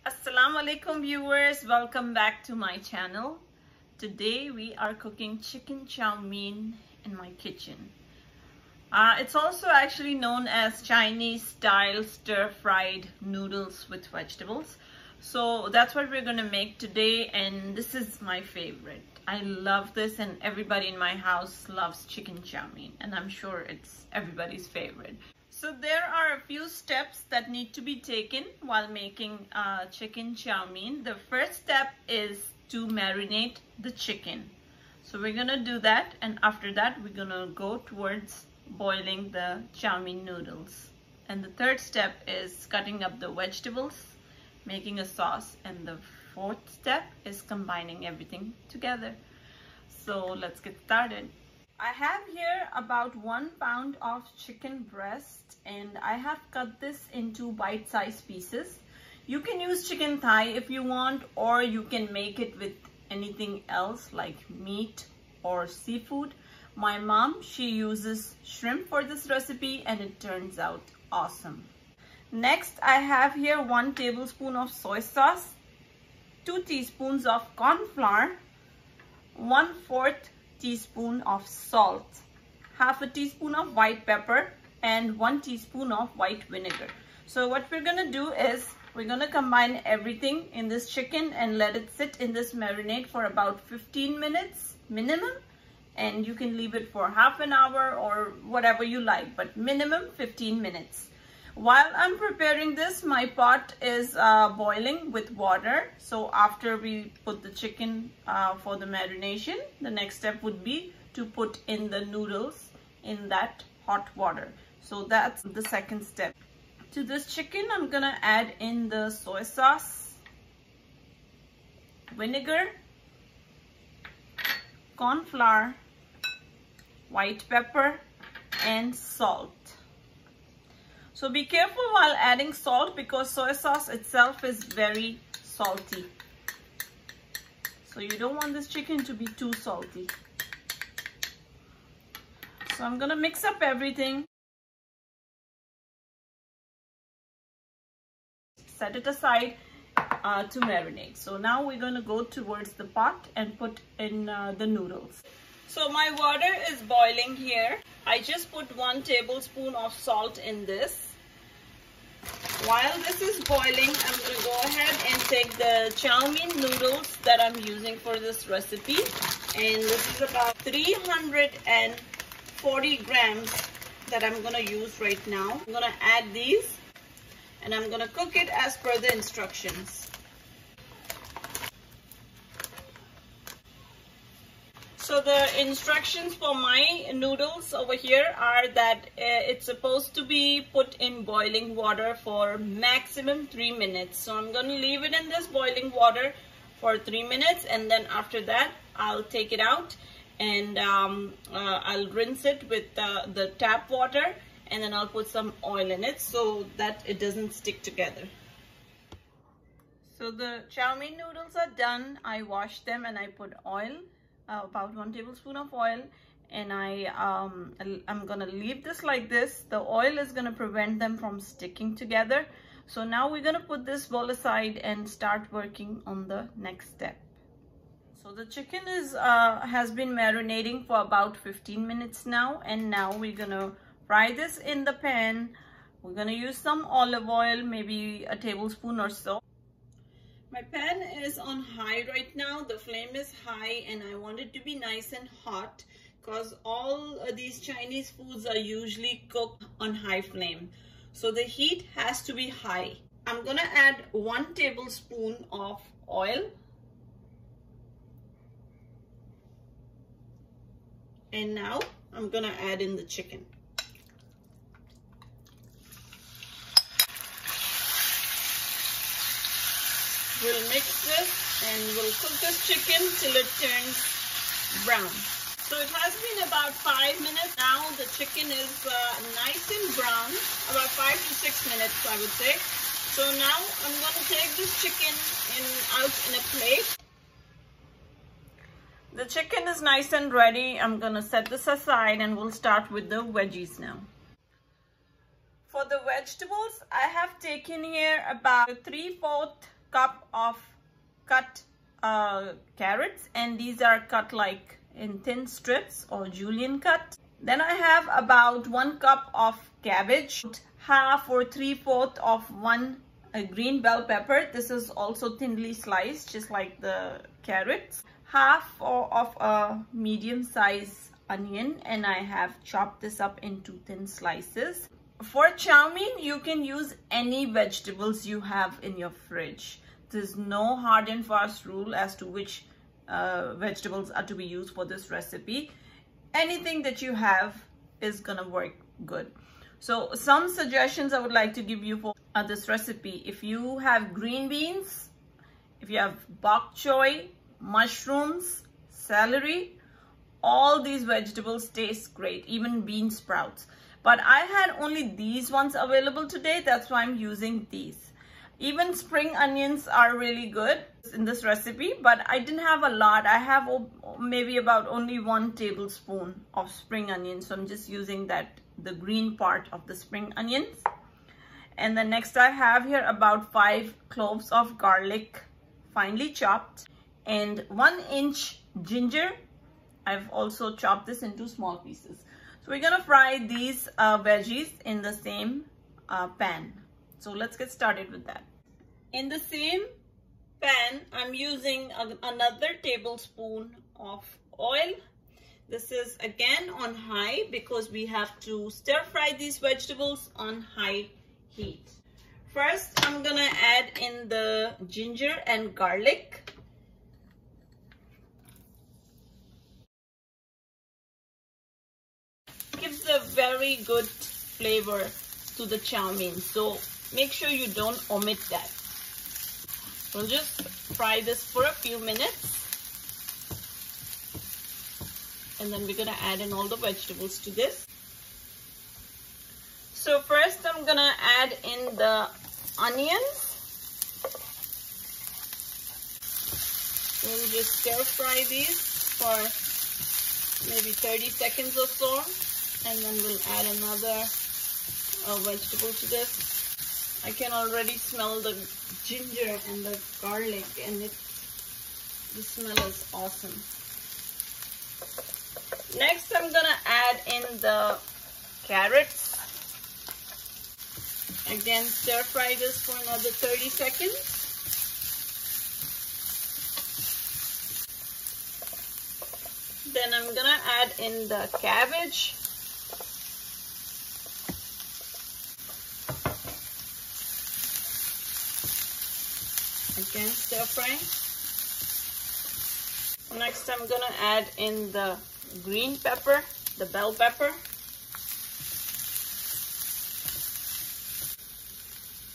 Assalamu alaikum viewers, welcome back to my channel. Today we are cooking chicken chow mein in my kitchen. It's also actually known as Chinese style stir-fried noodles with vegetables. So that's what we're gonna make today, and this is my favorite. I love this, and everybody in my house loves chicken chow mein, and I'm sure it's everybody's favorite. So there are a few steps that need to be taken while making chicken chow mein. The first step is to marinate the chicken. So we're gonna do that, and after that we're gonna go towards boiling the chow mein noodles. And the third step is cutting up the vegetables, making a sauce, and the fourth step is combining everything together. So let's get started. I have here about 1 pound of chicken breast, and I have cut this into bite-sized pieces. You can use chicken thigh if you want, or you can make it with anything else like meat or seafood. My mom, she uses shrimp for this recipe, and it turns out awesome. Next, I have here 1 tablespoon of soy sauce, 2 teaspoons of corn flour, 1/4 teaspoon of salt, half a teaspoon of white pepper, and 1 teaspoon of white vinegar. So what we're gonna do is we're gonna combine everything in this chicken and let it sit in this marinade for about 15 minutes minimum, and you can leave it for half an hour or whatever you like, but minimum 15 minutes. While I'm preparing this, my pot is boiling with water. So after we put the chicken for the marination, the next step would be to put in the noodles in that hot water. So that's the second step. To this chicken, I'm gonna add in the soy sauce, vinegar, corn flour, white pepper, and salt. So be careful while adding salt because soy sauce itself is very salty. So you don't want this chicken to be too salty. So I'm gonna mix up everything. Set it aside to marinate. So now we're gonna go towards the pot and put in the noodles. So my water is boiling here. I just put 1 tablespoon of salt in this. While this is boiling, I'm going to go ahead and take the chow mein noodles that I'm using for this recipe. And this is about 340 grams that I'm going to use right now. I'm going to add these and I'm going to cook it as per the instructions. So the instructions for my noodles over here are that it's supposed to be put in boiling water for maximum 3 minutes. So I'm going to leave it in this boiling water for 3 minutes, and then after that I'll take it out and I'll rinse it with the tap water, and then I'll put some oil in it so that it doesn't stick together. So the chow mein noodles are done. I washed them and I put oil. About 1 tablespoon of oil, and I'm gonna leave this like this. The oil is gonna prevent them from sticking together. So now we're gonna put this bowl aside and start working on the next step. So the chicken is has been marinating for about 15 minutes now, and now we're gonna fry this in the pan. We're gonna use some olive oil, maybe a tablespoon or so. My pan is on high right now. The flame is high, and I want it to be nice and hot because all these Chinese foods are usually cooked on high flame. So the heat has to be high. I'm gonna add 1 tablespoon of oil. And now I'm gonna add in the chicken. We'll mix this and we'll cook this chicken till it turns brown. So it has been about 5 minutes now. The chicken is nice and brown, about 5 to 6 minutes I would say. So now I'm going to take this chicken out in a plate. The chicken is nice and ready. I'm going to set this aside and we'll start with the veggies now. For the vegetables, I have taken here about 3/4 cup of cut carrots, and these are cut like in thin strips or julienne cut. Then I have about 1 cup of cabbage, half or 3/4 of one green bell pepper. This is also thinly sliced, just like the carrots. Half of a medium size onion, and I have chopped this up into thin slices. For chow mein, you can use any vegetables you have in your fridge. There's no hard and fast rule as to which vegetables are to be used for this recipe. Anything that you have is gonna work good. So some suggestions I would like to give you for this recipe: if you have green beans, if you have bok choy, mushrooms, celery, all these vegetables taste great, even bean sprouts. But I had only these ones available today, that's why I'm using these. Even spring onions are really good in this recipe, but I didn't have a lot. I have maybe about only 1 tablespoon of spring onions, so I'm just using the green part of the spring onions. And then next I have here about 5 cloves of garlic, finely chopped, and 1 inch ginger. I've also chopped this into small pieces. So we're gonna fry these veggies in the same pan. So let's get started with that. In the same pan, I'm using another tablespoon of oil. This is again on high because we have to stir fry these vegetables on high heat. First, I'm gonna add in the ginger and garlic. Gives a very good flavor to the chow mein, so make sure you don't omit that. We'll just fry this for a few minutes, and then we're gonna add in all the vegetables to this. So first I'm gonna add in the onions. We'll just stir fry these for maybe 30 seconds or so, and then we'll add another vegetable to this. I can already smell the ginger and the garlic, and the smell is awesome. Next, I'm gonna add in the carrots. Again, stir fry this for another 30 seconds. Then I'm gonna add in the cabbage. Again, stir fry. Next, I'm gonna add in the green pepper, the bell pepper.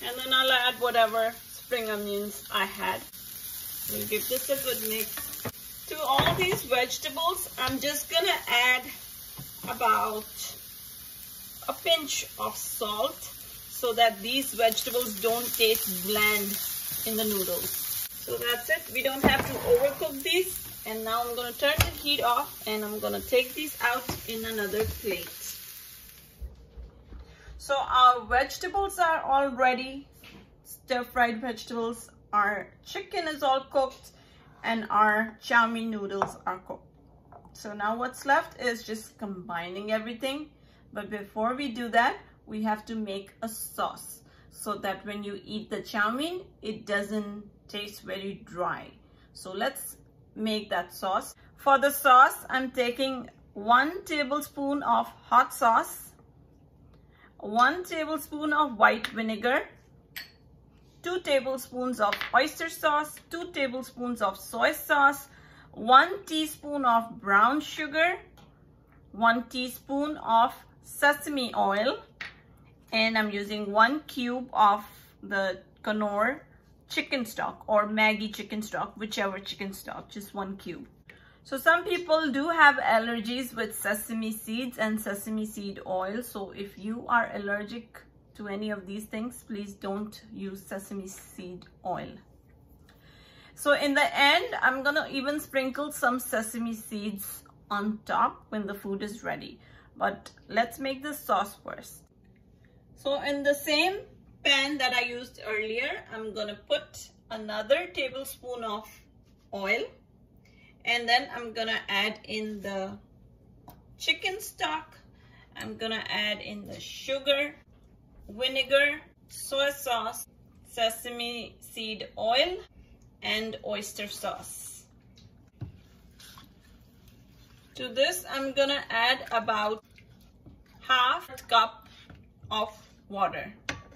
And then I'll add whatever spring onions I had. We'll give this a good mix. To all these vegetables, I'm just gonna add about a pinch of salt so that these vegetables don't taste bland in the noodles. So that's it. We don't have to overcook these. And now I'm going to turn the heat off, and I'm going to take these out in another plate. So our vegetables are all ready. Stir-fried vegetables. Our chicken is all cooked, and our chow mein noodles are cooked. So now what's left is just combining everything. But before we do that, we have to make a sauce, so that when you eat the chow mein, it doesn't taste very dry. So let's make that sauce. For the sauce, I'm taking 1 tablespoon of hot sauce, 1 tablespoon of white vinegar, 2 tablespoons of oyster sauce, 2 tablespoons of soy sauce, 1 teaspoon of brown sugar, 1 teaspoon of sesame oil, and I'm using 1 cube of the Knorr chicken stock or Maggi chicken stock, whichever chicken stock, just 1 cube. So some people do have allergies with sesame seeds and sesame seed oil. So if you are allergic to any of these things, please don't use sesame seed oil. So in the end, I'm gonna even sprinkle some sesame seeds on top when the food is ready. But let's make the sauce first. So in the same pan that I used earlier, I'm gonna put another tablespoon of oil, and then I'm gonna add in the chicken stock. I'm gonna add in the sugar, vinegar, soy sauce, sesame seed oil, and oyster sauce. To this, I'm gonna add about half cup of water,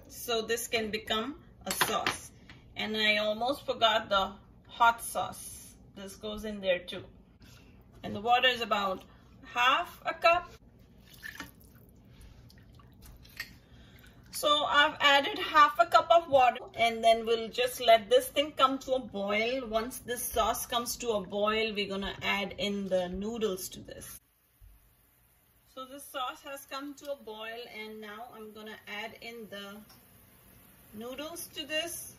so this can become a sauce. And I almost forgot the hot sauce. This goes in there too. And the water is about half a cup. So I've added half a cup of water, and then we'll just let this thing come to a boil. Once this sauce comes to a boil, we're gonna add in the noodles to this. So this sauce has come to a boil, and now I'm gonna add in the noodles to this.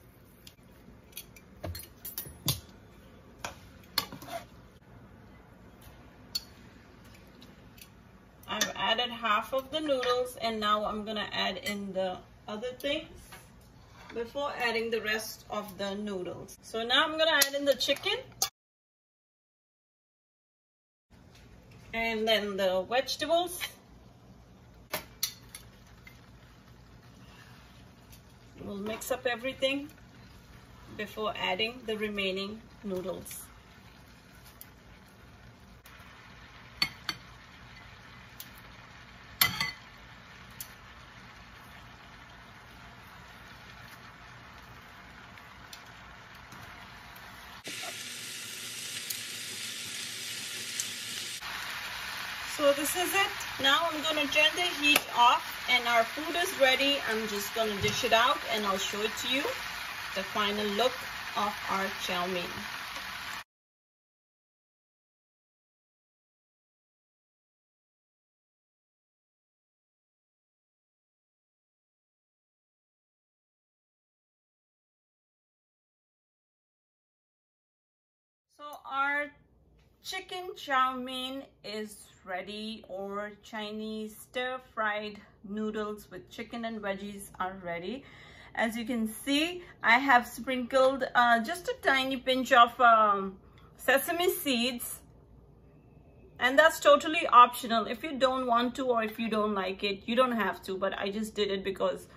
I've added half of the noodles, and now I'm gonna add in the other things before adding the rest of the noodles. So now I'm gonna add in the chicken, and then the vegetables. We'll mix up everything before adding the remaining noodles. So this is it. Now I'm going to turn the heat off, and our food is ready. I'm just going to dish it out, and I'll show it to you, the final look of our chow mein. So our chicken chow mein is ready, or Chinese stir-fried noodles with chicken and veggies are ready. As you can see, I have sprinkled just a tiny pinch of sesame seeds, and that's totally optional. If you don't want to, or if you don't like it, you don't have to, but I just did it because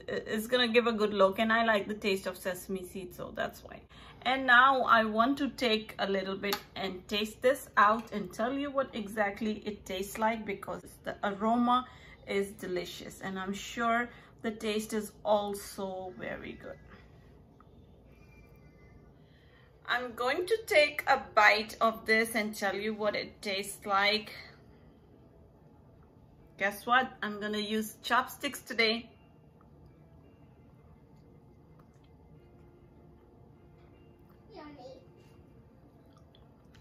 it's gonna give a good look, and I like the taste of sesame seeds, so that's why. And now I want to take a little bit and taste this out and tell you what exactly it tastes like, because the aroma is delicious, and I'm sure the taste is also very good. I'm going to take a bite of this and tell you what it tastes like. Guess what? I'm gonna use chopsticks today.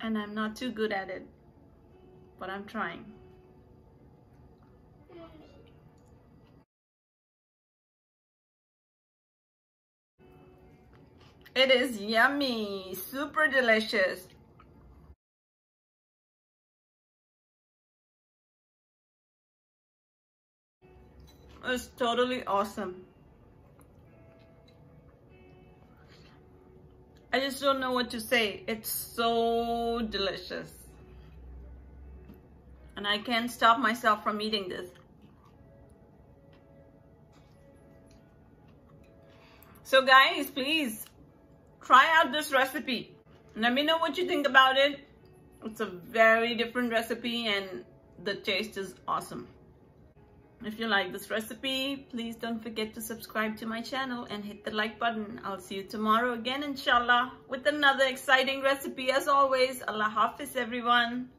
And I'm not too good at it, but I'm trying. It is yummy, super delicious. It's totally awesome. I just don't know what to say. It's so delicious. And I can't stop myself from eating this. So guys, please try out this recipe. Let me know what you think about it. It's a very different recipe, and the taste is awesome. If you like this recipe, please don't forget to subscribe to my channel and hit the like button. I'll see you tomorrow again, inshallah, with another exciting recipe. As always, Allah Hafiz everyone.